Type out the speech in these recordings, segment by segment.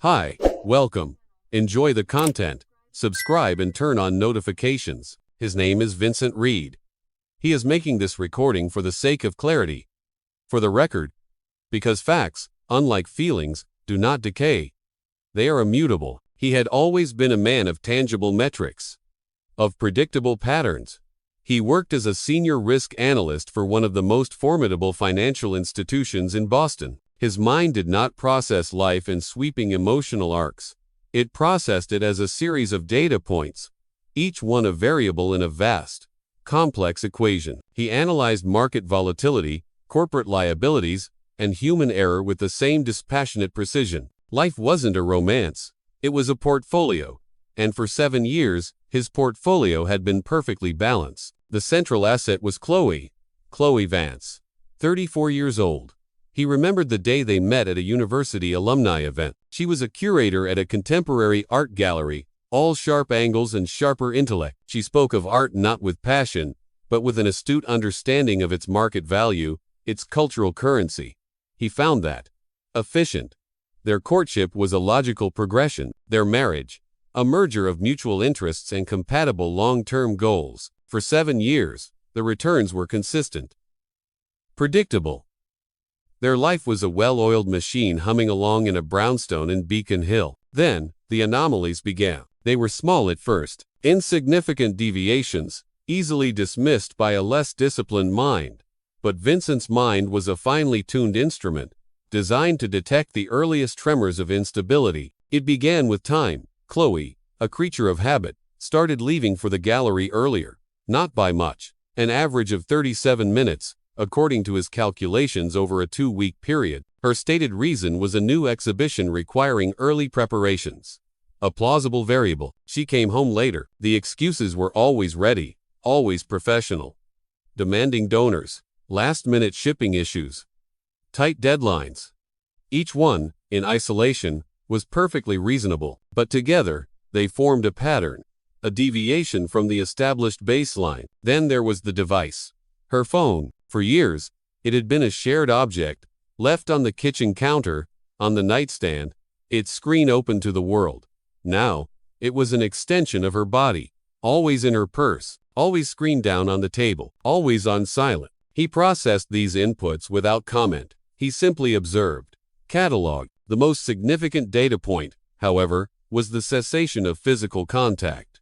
Hi, welcome. Enjoy the content. Subscribe and turn on notifications. His name is Vincent Reed. He is making this recording for the sake of clarity. For the record, because facts, unlike feelings, do not decay. They are immutable. He had always been a man of tangible metrics, of predictable patterns. He worked as a senior risk analyst for one of the most formidable financial institutions in Boston. His mind did not process life in sweeping emotional arcs. It processed it as a series of data points, each one a variable in a vast, complex equation. He analyzed market volatility, corporate liabilities, and human error with the same dispassionate precision. Life wasn't a romance. It was a portfolio. And for 7 years, his portfolio had been perfectly balanced. The central asset was Chloe Vance, 34 years old. He remembered the day they met at a university alumni event. She was a curator at a contemporary art gallery, all sharp angles and sharper intellect. She spoke of art not with passion, but with an astute understanding of its market value, its cultural currency. He found that efficient. Their courtship was a logical progression, their marriage, a merger of mutual interests and compatible long-term goals. For 7 years, the returns were consistent, predictable. Their life was a well-oiled machine humming along in a brownstone in Beacon Hill. Then, the anomalies began. They were small at first, insignificant deviations, easily dismissed by a less disciplined mind. But Vincent's mind was a finely tuned instrument, designed to detect the earliest tremors of instability. It began with time. Chloe, a creature of habit, started leaving for the gallery earlier, not by much, an average of 37 minutes, according to his calculations over a 2-week period. Her stated reason was a new exhibition requiring early preparations. A plausible variable. She came home later. The excuses were always ready, always professional. Demanding donors, last-minute shipping issues, tight deadlines. Each one, in isolation, was perfectly reasonable, but together, they formed a pattern, a deviation from the established baseline. Then there was the device, her phone. For years, it had been a shared object, left on the kitchen counter, on the nightstand, its screen open to the world. Now, it was an extension of her body, always in her purse, always screened down on the table, always on silent. He processed these inputs without comment. He simply observed, cataloged. The most significant data point, however, was the cessation of physical contact.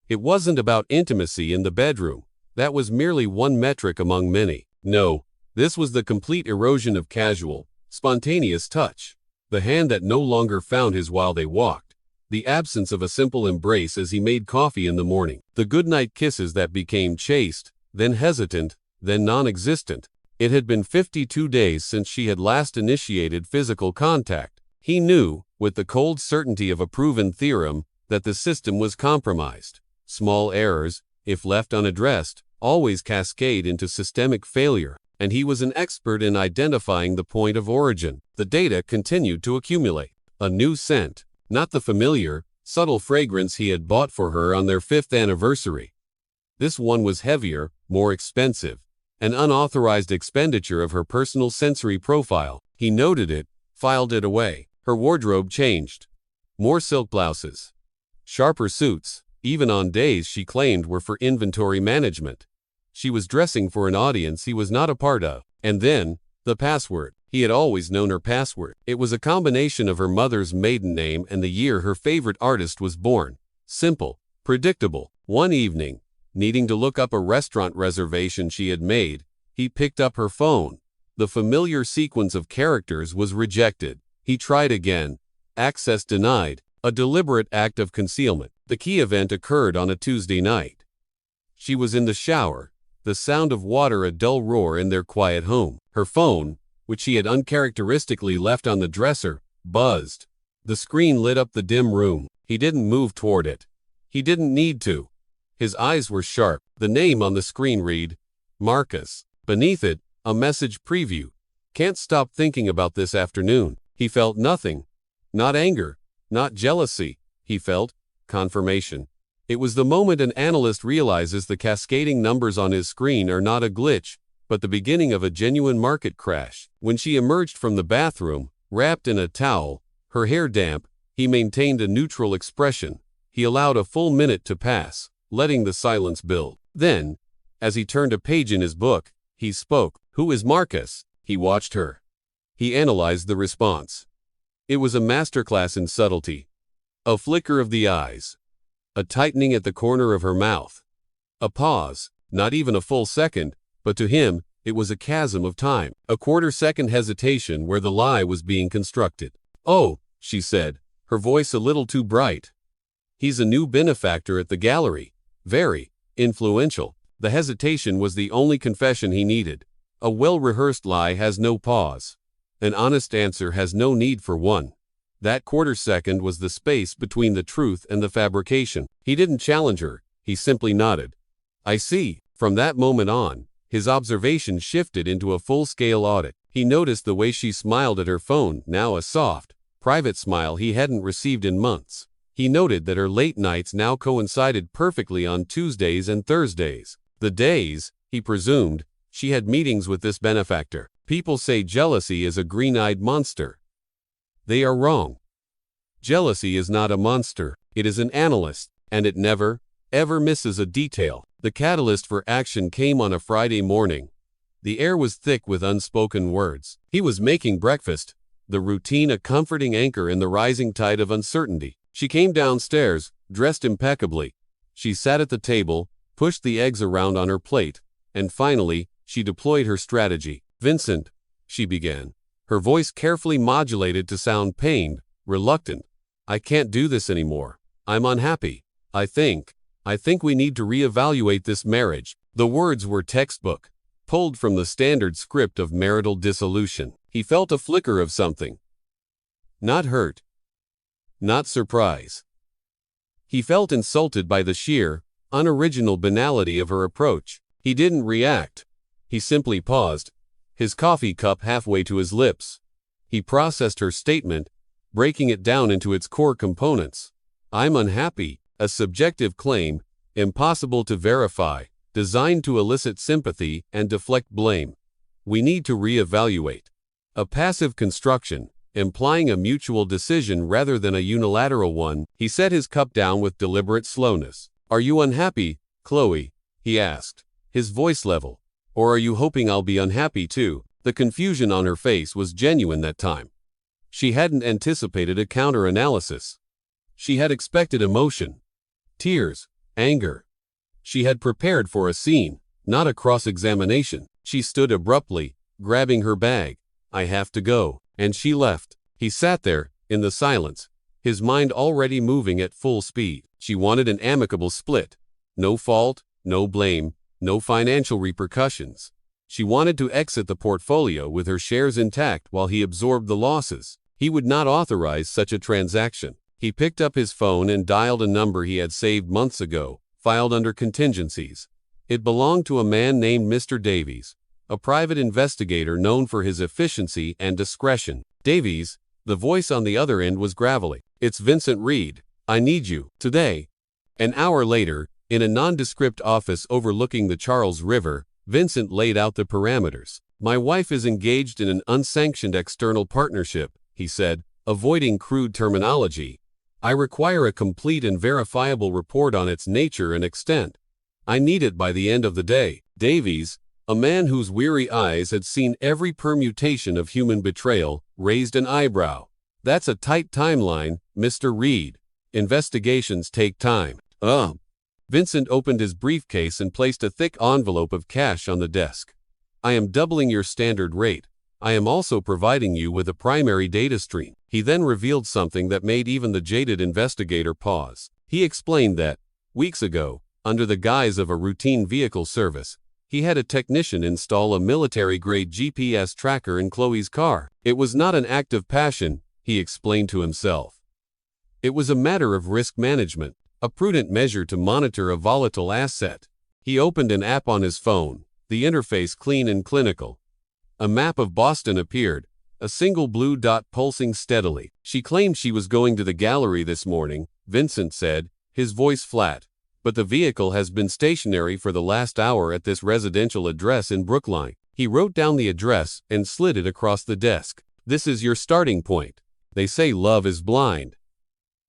It wasn't about intimacy in the bedroom. That was merely one metric among many. No, this was the complete erosion of casual, spontaneous touch. The hand that no longer found his while they walked. The absence of a simple embrace as he made coffee in the morning. The goodnight kisses that became chaste, then hesitant, then non-existent. It had been 52 days since she had last initiated physical contact. He knew, with the cold certainty of a proven theorem, that the system was compromised. Small errors, if left unaddressed, always cascade into systemic failure, and he was an expert in identifying the point of origin. The data continued to accumulate. A new scent, not the familiar, subtle fragrance he had bought for her on their 5th anniversary. This one was heavier, more expensive, an unauthorized expenditure of her personal sensory profile. He noted it, filed it away. Her wardrobe changed. More silk blouses, sharper suits, even on days she claimed were for inventory management. She was dressing for an audience he was not a part of. And then, the password. He had always known her password. It was a combination of her mother's maiden name and the year her favorite artist was born. Simple, predictable. One evening, needing to look up a restaurant reservation she had made, he picked up her phone. The familiar sequence of characters was rejected. He tried again. Access denied. A deliberate act of concealment. The key event occurred on a Tuesday night. She was in the shower, the sound of water a dull roar in their quiet home. Her phone, which she had uncharacteristically left on the dresser, buzzed. The screen lit up the dim room. He didn't move toward it. He didn't need to. His eyes were sharp. The name on the screen read, Marcus. Beneath it, a message preview. Can't stop thinking about this afternoon. He felt nothing. Not anger. Not jealousy. He felt confirmation. It was the moment an analyst realizes the cascading numbers on his screen are not a glitch, but the beginning of a genuine market crash. When she emerged from the bathroom, wrapped in a towel, her hair damp, He maintained a neutral expression. He allowed a full minute to pass, letting the silence build. Then, as he turned a page in his book, he spoke. "Who is Marcus?" He watched her. He analyzed the response. It was a masterclass in subtlety. A flicker of the eyes. A tightening at the corner of her mouth. A pause, not even a full second, but to him, it was a chasm of time. A quarter-second hesitation where the lie was being constructed. "Oh," she said, her voice a little too bright. "He's a new benefactor at the gallery. Very influential." The hesitation was the only confession he needed. A well-rehearsed lie has no pause. An honest answer has no need for one. That quarter-second was the space between the truth and the fabrication. He didn't challenge her, he simply nodded. "I see." From that moment on, his observation shifted into a full-scale audit. He noticed the way she smiled at her phone, now a soft, private smile he hadn't received in months. He noted that her late nights now coincided perfectly on Tuesdays and Thursdays. The days, he presumed, she had meetings with this benefactor. People say jealousy is a green-eyed monster. They are wrong. Jealousy is not a monster, it is an analyst, and it never, ever misses a detail. The catalyst for action came on a Friday morning. The air was thick with unspoken words. He was making breakfast, the routine a comforting anchor in the rising tide of uncertainty. She came downstairs, dressed impeccably. She sat at the table, pushed the eggs around on her plate, and finally, she deployed her strategy. "Vincent," she began, her voice carefully modulated to sound pained, reluctant. "I can't do this anymore. I'm unhappy. I think we need to reevaluate this marriage." The words were textbook, pulled from the standard script of marital dissolution. He felt a flicker of something. Not hurt. Not surprise. He felt insulted by the sheer, unoriginal banality of her approach. He didn't react. He simply paused, his coffee cup halfway to his lips. He processed her statement, breaking it down into its core components. "I'm unhappy," a subjective claim, impossible to verify, designed to elicit sympathy and deflect blame. "We need to reevaluate." A passive construction, implying a mutual decision rather than a unilateral one. He set his cup down with deliberate slowness. "Are you unhappy, Chloe?" he asked, his voice level. "Or are you hoping I'll be unhappy too?" The confusion on her face was genuine that time. She hadn't anticipated a counter-analysis. She had expected emotion, tears, anger. She had prepared for a scene, not a cross-examination. She stood abruptly, grabbing her bag. "I have to go," and she left. He sat there, in the silence, his mind already moving at full speed. She wanted an amicable split. No fault, no blame, no financial repercussions. She wanted to exit the portfolio with her shares intact while he absorbed the losses. He would not authorize such a transaction. He picked up his phone and dialed a number he had saved months ago, filed under contingencies. It belonged to a man named Mr. Davies, a private investigator known for his efficiency and discretion. "Davies," the voice on the other end was gravelly. "It's Vincent Reed. I need you, today." An hour later, in a nondescript office overlooking the Charles River, Vincent laid out the parameters. "My wife is engaged in an unsanctioned external partnership," he said, avoiding crude terminology. "I require a complete and verifiable report on its nature and extent. I need it by the end of the day." Davies, a man whose weary eyes had seen every permutation of human betrayal, raised an eyebrow. "That's a tight timeline, Mr. Reed. Investigations take time." Vincent opened his briefcase and placed a thick envelope of cash on the desk. "I am doubling your standard rate. I am also providing you with a primary data stream." He then revealed something that made even the jaded investigator pause. He explained that, weeks ago, under the guise of a routine vehicle service, he had a technician install a military-grade GPS tracker in Chloe's car. "It was not an act of passion," he explained to himself. "It was a matter of risk management, a prudent measure to monitor a volatile asset." He opened an app on his phone, the interface clean and clinical. A map of Boston appeared, a single blue dot pulsing steadily. "She claimed she was going to the gallery this morning," Vincent said, his voice flat. "But the vehicle has been stationary for the last hour at this residential address in Brookline." He wrote down the address and slid it across the desk. "This is your starting point. They say love is blind.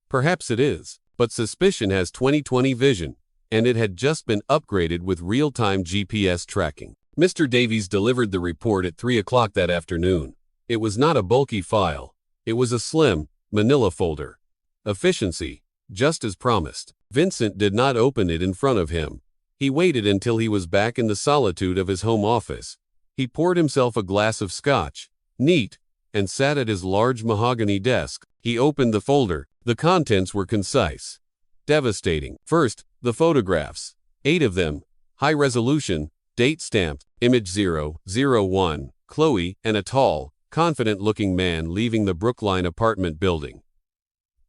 Perhaps it is, but suspicion has 20/20 vision, and it had just been upgraded with real-time GPS tracking. Mr. Davies delivered the report at 3 o'clock that afternoon. It was not a bulky file. It was a slim, manila folder. Efficiency, just as promised. Vincent did not open it in front of him. He waited until he was back in the solitude of his home office. He poured himself a glass of scotch, neat, and sat at his large mahogany desk. He opened the folder. The contents were concise. Devastating. First, the photographs. 8 of them. High resolution, date stamped, image 001, Chloe and a tall, confident-looking man leaving the Brookline apartment building.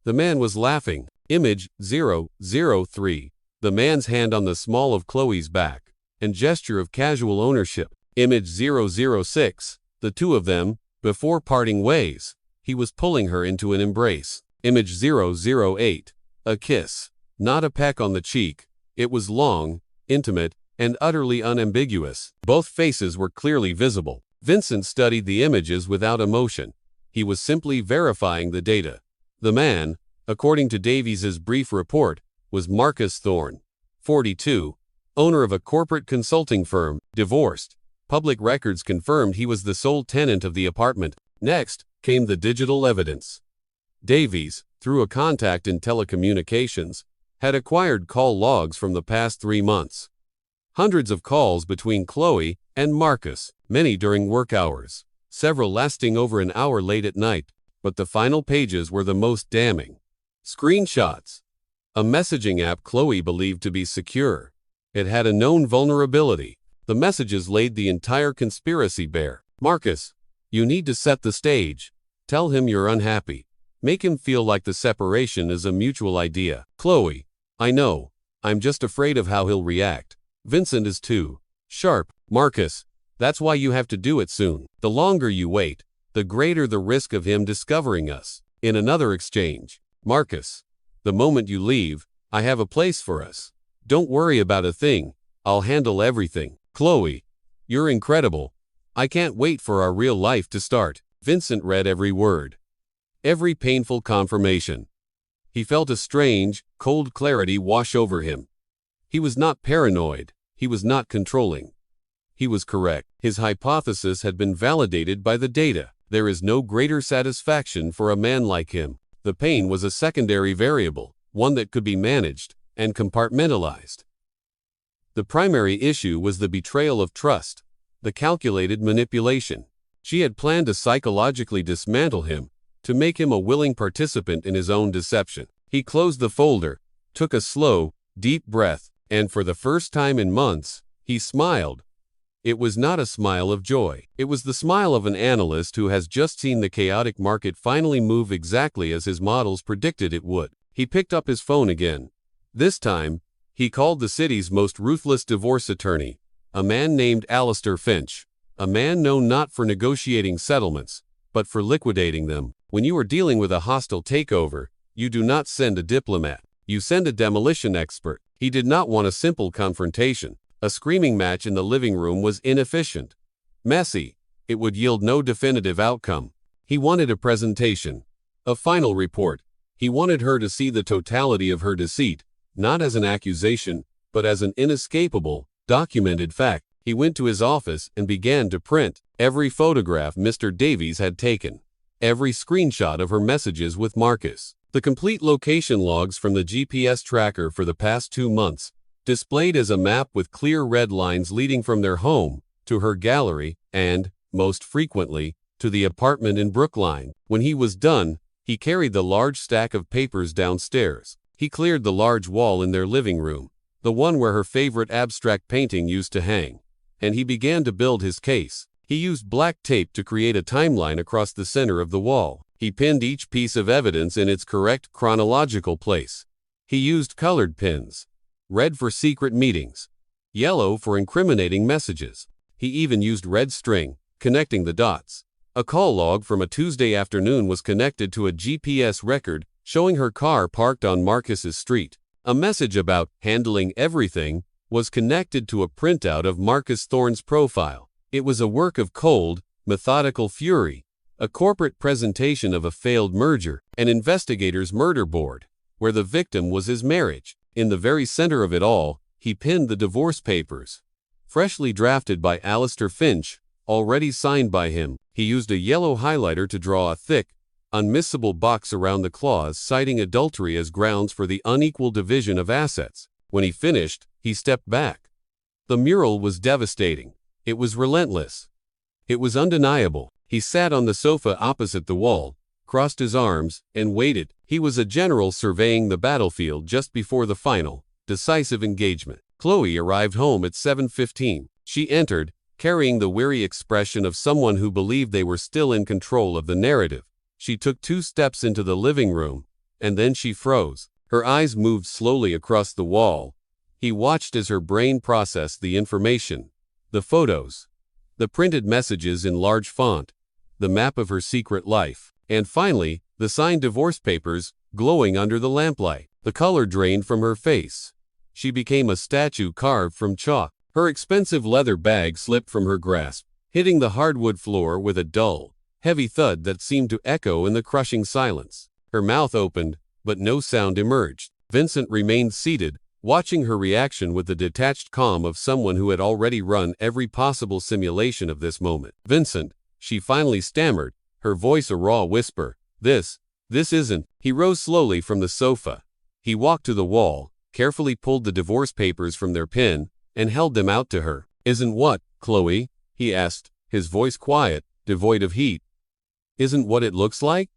The man was laughing. Image 003, the man's hand on the small of Chloe's back, and gesture of casual ownership. Image 006, the two of them, before parting ways. He was pulling her into an embrace. Image 008, a kiss. Not a peck on the cheek. It was long, intimate, and utterly unambiguous. Both faces were clearly visible. Vincent studied the images without emotion. He was simply verifying the data. The man, according to Davies's brief report, was Marcus Thorne, 42, owner of a corporate consulting firm, divorced. Public records confirmed he was the sole tenant of the apartment. Next came the digital evidence. Davies, through a contact in telecommunications, had acquired call logs from the past 3 months. Hundreds of calls between Chloe and Marcus, many during work hours, several lasting over an hour late at night, but the final pages were the most damning. Screenshots. A messaging app Chloe believed to be secure. It had a known vulnerability. The messages laid the entire conspiracy bare. Marcus, you need to set the stage. Tell him you're unhappy. Make him feel like the separation is a mutual idea. Chloe, I know. I'm just afraid of how he'll react. Vincent is too sharp. Marcus, that's why you have to do it soon. The longer you wait, the greater the risk of him discovering us. In another exchange. Marcus, the moment you leave, I have a place for us. Don't worry about a thing. I'll handle everything. Chloe, you're incredible. I can't wait for our real life to start. Vincent read every word. Every painful confirmation. He felt a strange, cold clarity wash over him. He was not paranoid. He was not controlling. He was correct. His hypothesis had been validated by the data. There is no greater satisfaction for a man like him. The pain was a secondary variable, one that could be managed and compartmentalized. The primary issue was the betrayal of trust, the calculated manipulation. She had planned to psychologically dismantle him, to make him a willing participant in his own deception. He closed the folder, took a slow, deep breath, and for the first time in months, he smiled. It was not a smile of joy. It was the smile of an analyst who has just seen the chaotic market finally move exactly as his models predicted it would. He picked up his phone again. This time, he called the city's most ruthless divorce attorney, a man named Alistair Finch, a man known not for negotiating settlements, but for liquidating them. When you are dealing with a hostile takeover, you do not send a diplomat. You send a demolition expert. He did not want a simple confrontation. A screaming match in the living room was inefficient. Messy. It would yield no definitive outcome. He wanted a presentation. A final report. He wanted her to see the totality of her deceit, not as an accusation, but as an inescapable, documented fact. He went to his office and began to print every photograph Mr. Davies had taken, every screenshot of her messages with Marcus, the complete location logs from the GPS tracker for the past 2 months, displayed as a map with clear red lines leading from their home to her gallery and, most frequently, to the apartment in Brookline. When he was done, he carried the large stack of papers downstairs. He cleared the large wall in their living room, the one where her favorite abstract painting used to hang, and he began to build his case. He used black tape to create a timeline across the center of the wall. He pinned each piece of evidence in its correct chronological place. He used colored pins. Red for secret meetings, yellow for incriminating messages. He even used red string, connecting the dots. A call log from a Tuesday afternoon was connected to a GPS record showing her car parked on Marcus's street. A message about handling everything was connected to a printout of Marcus Thorne's profile. It was a work of cold, methodical fury, a corporate presentation of a failed merger, an investigator's murder board. where the victim was his marriage. In the very center of it all, he pinned the divorce papers. Freshly drafted by Alistair Finch, already signed by him. He used a yellow highlighter to draw a thick, unmissable box around the clause citing adultery as grounds for the unequal division of assets. When he finished, he stepped back. The mural was devastating. It was relentless. It was undeniable. He sat on the sofa opposite the wall, crossed his arms, and waited. He was a general surveying the battlefield just before the final, decisive engagement. Chloe arrived home at 7:15. She entered, carrying the weary expression of someone who believed they were still in control of the narrative. She took 2 steps into the living room, and then she froze. Her eyes moved slowly across the wall. He watched as her brain processed the information, the photos, the printed messages in large font, the map of her secret life, and finally, the signed divorce papers, glowing under the lamplight. The color drained from her face. She became a statue carved from chalk. Her expensive leather bag slipped from her grasp, hitting the hardwood floor with a dull, heavy thud that seemed to echo in the crushing silence. Her mouth opened, but no sound emerged. Vincent remained seated, watching her reaction with the detached calm of someone who had already run every possible simulation of this moment. "Vincent," she finally stammered, her voice a raw whisper, This isn't." He rose slowly from the sofa. He walked to the wall, carefully pulled the divorce papers from their pin, and held them out to her. "Isn't what, Chloe?" he asked, his voice quiet, devoid of heat. "Isn't what it looks like?"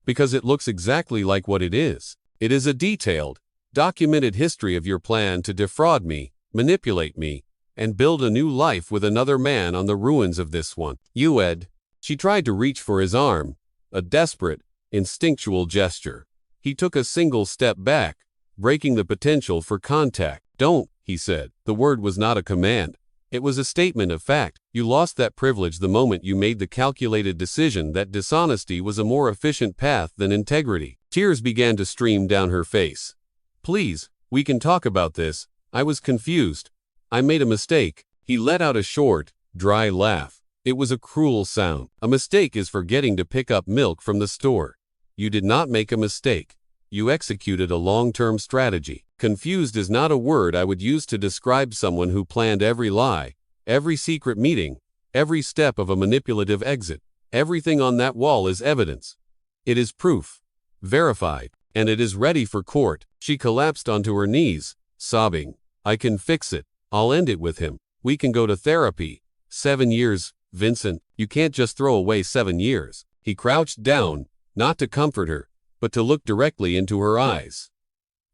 "Because it looks exactly like what it is. It is a detailed, documented history of your plan to defraud me, manipulate me, and build a new life with another man on the ruins of this one. Ed." She tried to reach for his arm, a desperate, instinctual gesture. He took a single step back, breaking the potential for contact. "Don't," he said. The word was not a command. It was a statement of fact. "You lost that privilege the moment you made the calculated decision that dishonesty was a more efficient path than integrity." Tears began to stream down her face. "Please, we can talk about this. I was confused. I made a mistake." He let out a short, dry laugh. It was a cruel sound. "A mistake is forgetting to pick up milk from the store. You did not make a mistake. You executed a long-term strategy. Confused is not a word I would use to describe someone who planned every lie, every secret meeting, every step of a manipulative exit. Everything on that wall is evidence. It is proof, verified, and it is ready for court." She collapsed onto her knees, sobbing. "I can fix it. I'll end it with him. We can go to therapy. 7 years, Vincent. You can't just throw away 7 years. He crouched down, not to comfort her, but to look directly into her eyes.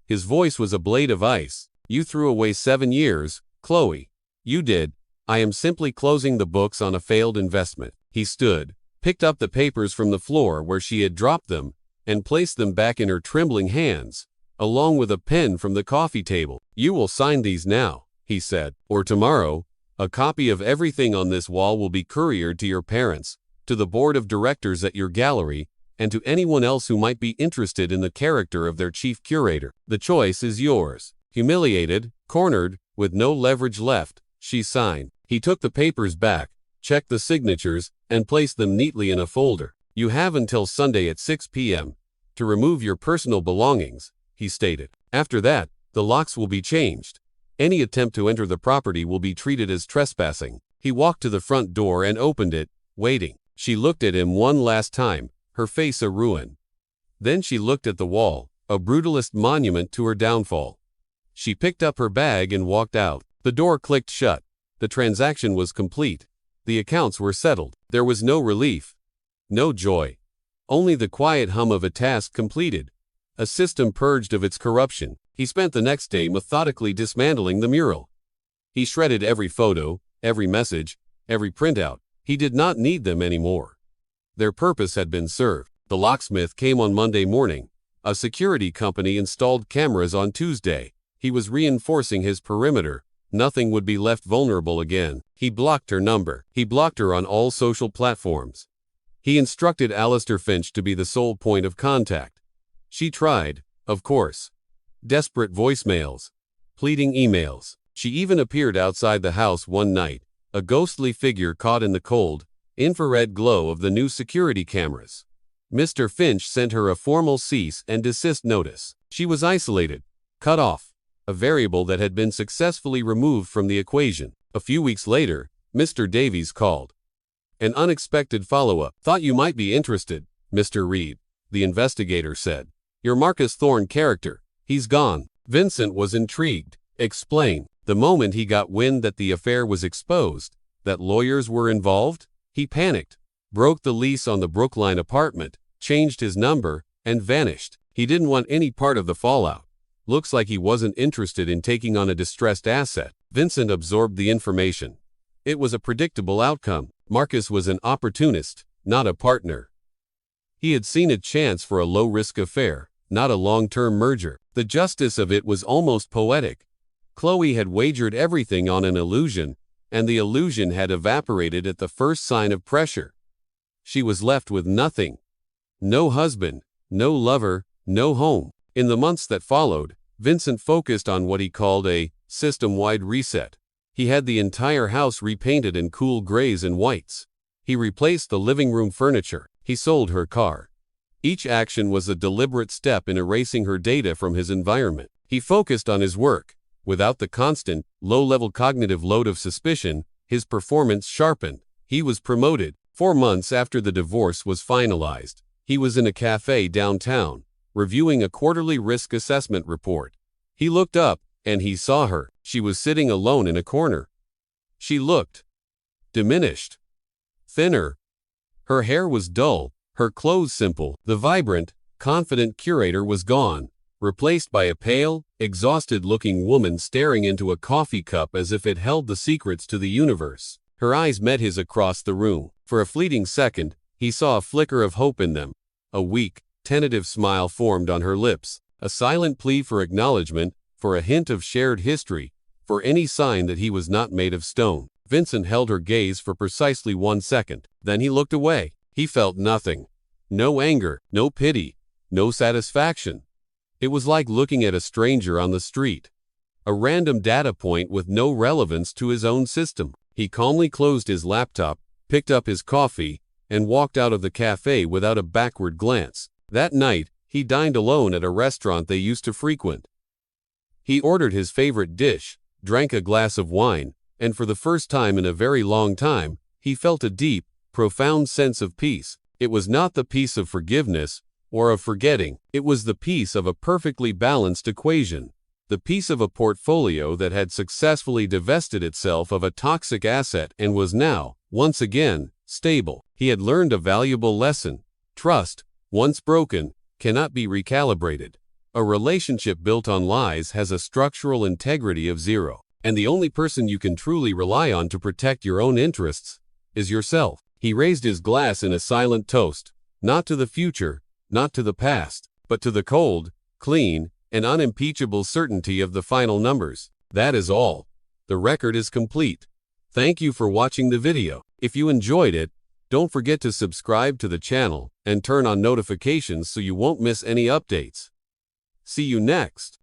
His voice was a blade of ice. "You threw away 7 years, Chloe. You did. I am simply closing the books on a failed investment." He stood, picked up the papers from the floor where she had dropped them, and placed them back in her trembling hands, along with a pen from the coffee table. "You will sign these now," he said, "or tomorrow. A copy of everything on this wall will be couriered to your parents, to the board of directors at your gallery, and to anyone else who might be interested in the character of their chief curator. The choice is yours." Humiliated, cornered, with no leverage left, she signed. He took the papers back, checked the signatures, and placed them neatly in a folder. "You have until Sunday at 6 p.m. to remove your personal belongings," he stated. "After that, the locks will be changed. Any attempt to enter the property will be treated as trespassing." He walked to the front door and opened it, waiting. She looked at him one last time, her face a ruin. Then she looked at the wall, a brutalist monument to her downfall. She picked up her bag and walked out. The door clicked shut. The transaction was complete. The accounts were settled. There was no relief, no joy. Only the quiet hum of a task completed, a system purged of its corruption. He spent the next day methodically dismantling the mural. He shredded every photo, every message, every printout. He did not need them anymore. Their purpose had been served. The locksmith came on Monday morning. A security company installed cameras on Tuesday. He was reinforcing his perimeter. Nothing would be left vulnerable again. He blocked her number. He blocked her on all social platforms. He instructed Alistair Finch to be the sole point of contact. She tried, of course. Desperate voicemails, pleading emails. She even appeared outside the house one night, a ghostly figure caught in the cold, infrared glow of the new security cameras. Mr. Finch sent her a formal cease and desist notice. She was isolated, cut off, a variable that had been successfully removed from the equation. A few weeks later, Mr. Davies called. An unexpected follow-up. "Thought you might be interested, Mr. Reed," the investigator said. "Your Marcus Thorne character, he's gone." Vincent was intrigued. "Explain." The moment he got wind that the affair was exposed, that lawyers were involved, he panicked, broke the lease on the Brookline apartment, changed his number, and vanished. He didn't want any part of the fallout. Looks like he wasn't interested in taking on a distressed asset. Vincent absorbed the information. It was a predictable outcome. Marcus was an opportunist, not a partner. He had seen a chance for a low-risk affair, not a long-term merger. The justice of it was almost poetic. Chloe had wagered everything on an illusion, and the illusion had evaporated at the first sign of pressure. She was left with nothing. No husband, no lover, no home. In the months that followed, Vincent focused on what he called a system-wide reset. He had the entire house repainted in cool grays and whites. He replaced the living room furniture. He sold her car. Each action was a deliberate step in erasing her data from his environment. He focused on his work. Without the constant, low-level cognitive load of suspicion, his performance sharpened. He was promoted. 4 months after the divorce was finalized, he was in a cafe downtown, reviewing a quarterly risk assessment report. He looked up, and he saw her. She was sitting alone in a corner. She looked diminished, thinner. Her hair was dull, her clothes simple. The vibrant, confident curator was gone, replaced by a pale, exhausted-looking woman staring into a coffee cup as if it held the secrets to the universe. Her eyes met his across the room. For a fleeting second, he saw a flicker of hope in them. A weak, tentative smile formed on her lips, a silent plea for acknowledgement, for a hint of shared history, for any sign that he was not made of stone. Vincent held her gaze for precisely 1 second. Then he looked away. He felt nothing. No anger, no pity, no satisfaction. It was like looking at a stranger on the street, a random data point with no relevance to his own system. He calmly closed his laptop, picked up his coffee, and walked out of the cafe without a backward glance. That night, he dined alone at a restaurant they used to frequent. He ordered his favorite dish, drank a glass of wine, and for the first time in a very long time, he felt a deep, profound sense of peace. It was not the peace of forgiveness or of forgetting. It was the peace of a perfectly balanced equation, the peace of a portfolio that had successfully divested itself of a toxic asset and was now, once again, stable. He had learned a valuable lesson. Trust, once broken, cannot be recalibrated. A relationship built on lies has a structural integrity of 0, and the only person you can truly rely on to protect your own interests is yourself. He raised his glass in a silent toast, not to the future, not to the past, but to the cold, clean, and unimpeachable certainty of the final numbers. That is all. The record is complete. Thank you for watching the video. If you enjoyed it, don't forget to subscribe to the channel and turn on notifications so you won't miss any updates. See you next.